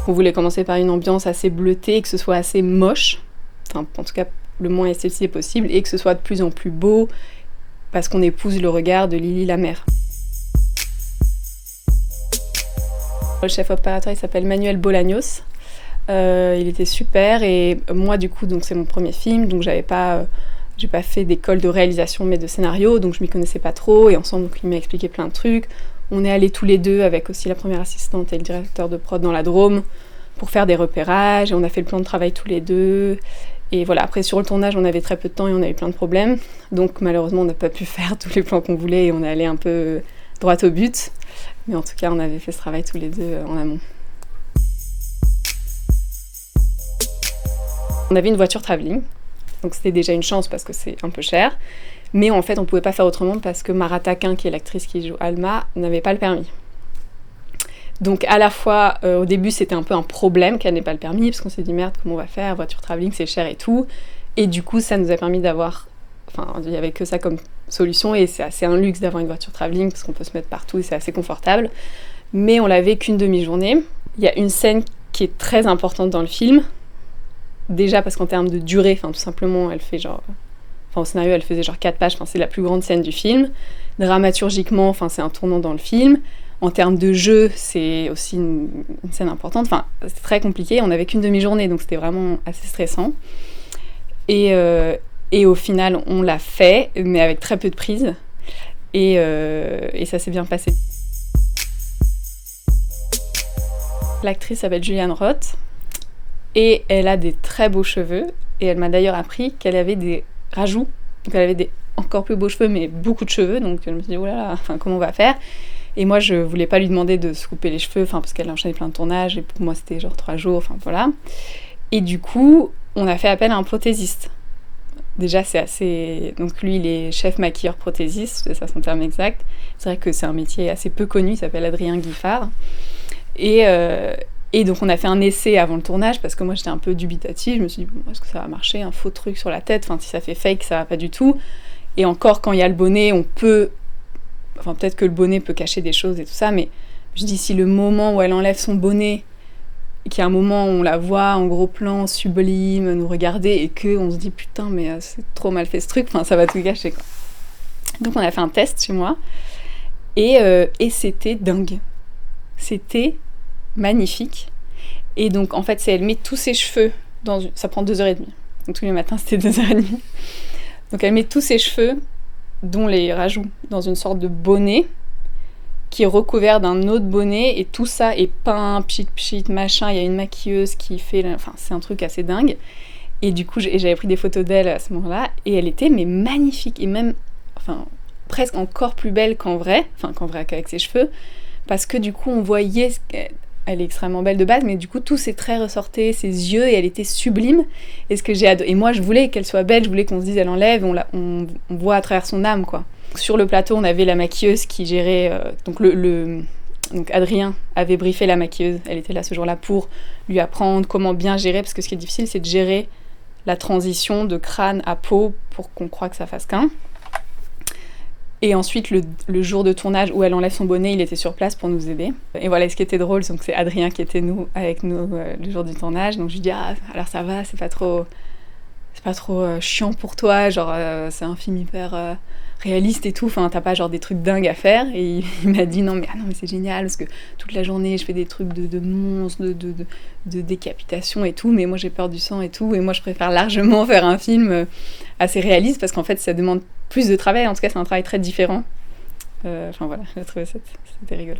On voulait commencer par une ambiance assez bleutée, que ce soit assez moche, enfin en tout cas le moins esthétique possible, et que ce soit de plus en plus beau, parce qu'on épouse le regard de Lily la mère. Le chef opérateur, il s'appelle Manuel Bolaños. Il était super, et moi du coup, donc c'est mon premier film, donc j'ai pas fait d'école de réalisation mais de scénario, donc je m'y connaissais pas trop, et ensemble donc, il m'a expliqué plein de trucs. On est allés tous les deux avec aussi la première assistante et le directeur de prod dans la Drôme pour faire des repérages, et on a fait le plan de travail tous les deux. Et voilà, après sur le tournage on avait très peu de temps et on avait plein de problèmes, donc malheureusement on n'a pas pu faire tous les plans qu'on voulait et on est allé un peu droit au but, mais en tout cas on avait fait ce travail tous les deux en amont. On avait une voiture travelling, donc c'était déjà une chance parce que c'est un peu cher, mais en fait on pouvait pas faire autrement parce que Mara Taquin, qui est l'actrice qui joue Alma, n'avait pas le permis. Donc à la fois, au début c'était un peu un problème qu'elle n'ait pas le permis, parce qu'on s'est dit merde, comment on va faire, voiture travelling c'est cher et tout, et du coup ça nous a permis d'avoir, enfin il n'y avait que ça comme solution, et c'est assez un luxe d'avoir une voiture travelling parce qu'on peut se mettre partout et c'est assez confortable, mais on l'avait qu'une demi-journée. Il y a une scène qui est très importante dans le film, déjà parce qu'en termes de durée, enfin tout simplement elle fait genre, enfin au scénario elle faisait genre 4 pages, enfin c'est la plus grande scène du film, dramaturgiquement, enfin c'est un tournant dans le film. En termes de jeu, c'est aussi une scène importante. Enfin, c'est très compliqué. On n'avait qu'une demi-journée, donc c'était vraiment assez stressant. Et au final, on l'a fait, mais avec très peu de prise. Et ça s'est bien passé. L'actrice s'appelle Julianne Roth. Et elle a des très beaux cheveux. Et elle m'a d'ailleurs appris qu'elle avait des rajouts. Donc elle avait des encore plus beaux cheveux, mais beaucoup de cheveux. Donc je me suis dit, oh là là, enfin, comment on va faire ? Et moi, je voulais pas lui demander de se couper les cheveux, parce qu'elle a enchaîné plein de tournages, et pour moi, c'était genre 3 jours, enfin voilà. Et du coup, on a fait appel à un prothésiste. Déjà, c'est assez... Donc lui, il est chef maquilleur prothésiste, c'est ça son terme exact. C'est vrai que c'est un métier assez peu connu, il s'appelle Adrien Guiffard. Et donc, on a fait un essai avant le tournage, parce que moi, j'étais un peu dubitative. Je me suis dit, bon, est-ce que ça va marcher, un faux truc sur la tête ? Enfin, si ça fait fake, ça va pas du tout. Et encore, quand il y a le bonnet, on peut... Enfin, peut-être que le bonnet peut cacher des choses et tout ça, mais je dis, si le moment où elle enlève son bonnet, et qu'il y a un moment où on la voit en gros plan, sublime, nous regarder, et qu'on se dit, putain, mais c'est trop mal fait ce truc, enfin, ça va tout gâcher, quoi. Donc, on a fait un test chez moi, et c'était dingue. C'était magnifique. Et donc, en fait, elle met tous ses cheveux dans une... Ça prend 2h30. Donc, tous les matins, c'était 2h30. Donc, elle met tous ses cheveux, dont les rajouts, dans une sorte de bonnet qui est recouvert d'un autre bonnet, et tout ça est peint, pchit, machin. Il y a une maquilleuse qui fait... Enfin, c'est un truc assez dingue. Et du coup, j'avais pris des photos d'elle à ce moment-là, et elle était mais magnifique, et même, enfin, presque encore plus belle qu'en vrai, qu'avec ses cheveux, parce que du coup, on voyait... Elle est extrêmement belle de base, mais du coup, tout ses traits ressortaient, ses yeux, et elle était sublime. Et ce que j'ai adoré, et moi, je voulais qu'elle soit belle, je voulais qu'on se dise, elle enlève, on voit à travers son âme, quoi. Sur le plateau, on avait la maquilleuse qui gérait... donc Adrien avait briefé la maquilleuse, elle était là ce jour-là pour lui apprendre comment bien gérer, parce que ce qui est difficile, c'est de gérer la transition de crâne à peau pour qu'on croie que ça fasse qu'un. Et ensuite, le jour de tournage où elle enlève son bonnet, il était sur place pour nous aider. Et voilà, ce qui était drôle, donc c'est Adrien qui était avec nous le jour du tournage. Donc je lui dis, ah, alors ça va, c'est pas trop chiant pour toi, genre c'est un film hyper réaliste et tout, enfin t'as pas genre des trucs dingues à faire. Et il m'a dit, non mais c'est génial, parce que toute la journée je fais des trucs de monstres, de décapitation et tout, mais moi j'ai peur du sang et tout, et moi je préfère largement faire un film assez réaliste, parce qu'en fait ça demande plus de travail, en tout cas c'est un travail très différent. Enfin voilà, j'ai trouvé c'était rigolo.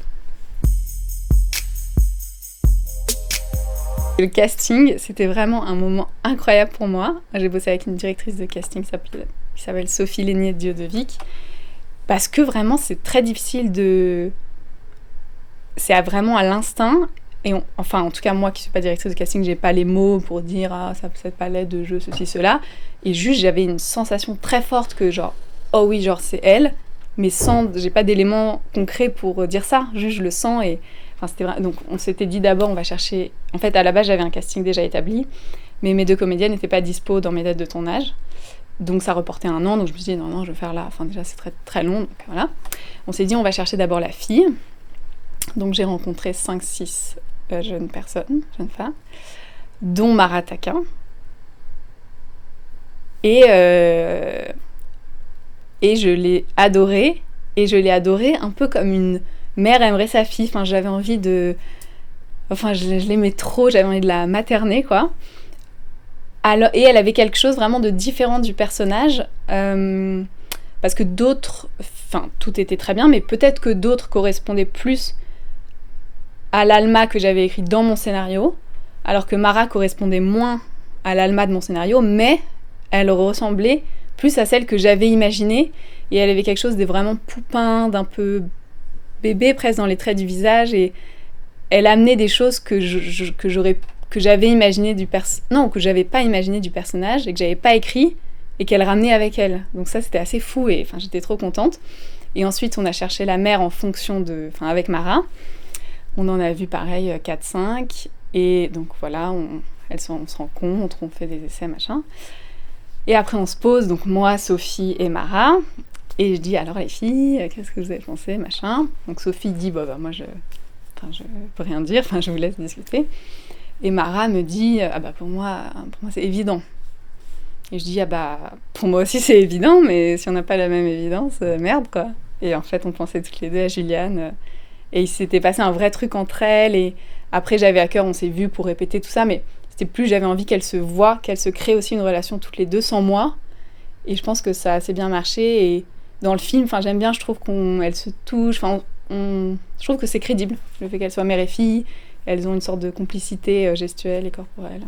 Le casting, c'était vraiment un moment incroyable pour moi. J'ai bossé avec une directrice de casting qui s'appelle Sophie Lénier-Diodevic, parce que vraiment c'est très difficile de... C'est vraiment à l'instinct, et enfin en tout cas moi qui suis pas directrice de casting, j'ai pas les mots pour dire ça peut être palette de jeu, ceci, cela, et juste j'avais une sensation très forte que genre, oh oui, genre c'est elle, mais j'ai pas d'éléments concrets pour dire ça, juste je le sens. Et enfin, c'était vrai. Donc on s'était dit d'abord on va chercher... En fait à la base j'avais un casting déjà établi, mais mes 2 comédiennes n'étaient pas dispo dans mes dates de tournage, donc ça reportait 1 an, donc je me suis dit non je vais faire là, enfin déjà c'est très, très long, donc voilà. On s'est dit on va chercher d'abord la fille, donc j'ai rencontré 5-6 jeune femme, dont Mara Taquin. Et je l'ai adorée, un peu comme une mère aimerait sa fille. Enfin, j'avais envie de... Enfin, je l'aimais trop, j'avais envie de la materner, quoi. Alors, et elle avait quelque chose vraiment de différent du personnage, parce que d'autres... Enfin, tout était très bien, mais peut-être que d'autres correspondaient plus à l'Alma que j'avais écrit dans mon scénario, alors que Mara correspondait moins à l'Alma de mon scénario, mais elle ressemblait plus à celle que j'avais imaginée, et elle avait quelque chose de vraiment poupin, d'un peu bébé presque dans les traits du visage, et elle amenait des choses que j'avais imaginé que j'avais pas imaginé du personnage et que j'avais pas écrit et qu'elle ramenait avec elle. Donc ça c'était assez fou et enfin j'étais trop contente. Et ensuite on a cherché la mère en fonction avec Mara. On en a vu pareil 4-5 et donc voilà, on se rencontre, on fait des essais machin. Et après on se pose, donc moi, Sophie et Mara, et je dis alors les filles, qu'est-ce que vous avez pensé machin. Donc Sophie dit moi je peux rien dire, je vous laisse discuter. Et Mara me dit pour moi c'est évident. Et je dis pour moi aussi c'est évident, mais si on n'a pas la même évidence, merde quoi. Et en fait on pensait toutes les deux à Juliane, et il s'était passé un vrai truc entre elles, et après j'avais à cœur, on s'est vus pour répéter tout ça, mais c'était plus, j'avais envie qu'elles se voient, qu'elles se créent aussi une relation toutes les deux sans moi, et je pense que ça a assez bien marché, et dans le film, j'aime bien, je trouve qu'elles se touchent, je trouve que c'est crédible, le fait qu'elles soient mère et fille, elles ont une sorte de complicité gestuelle et corporelle.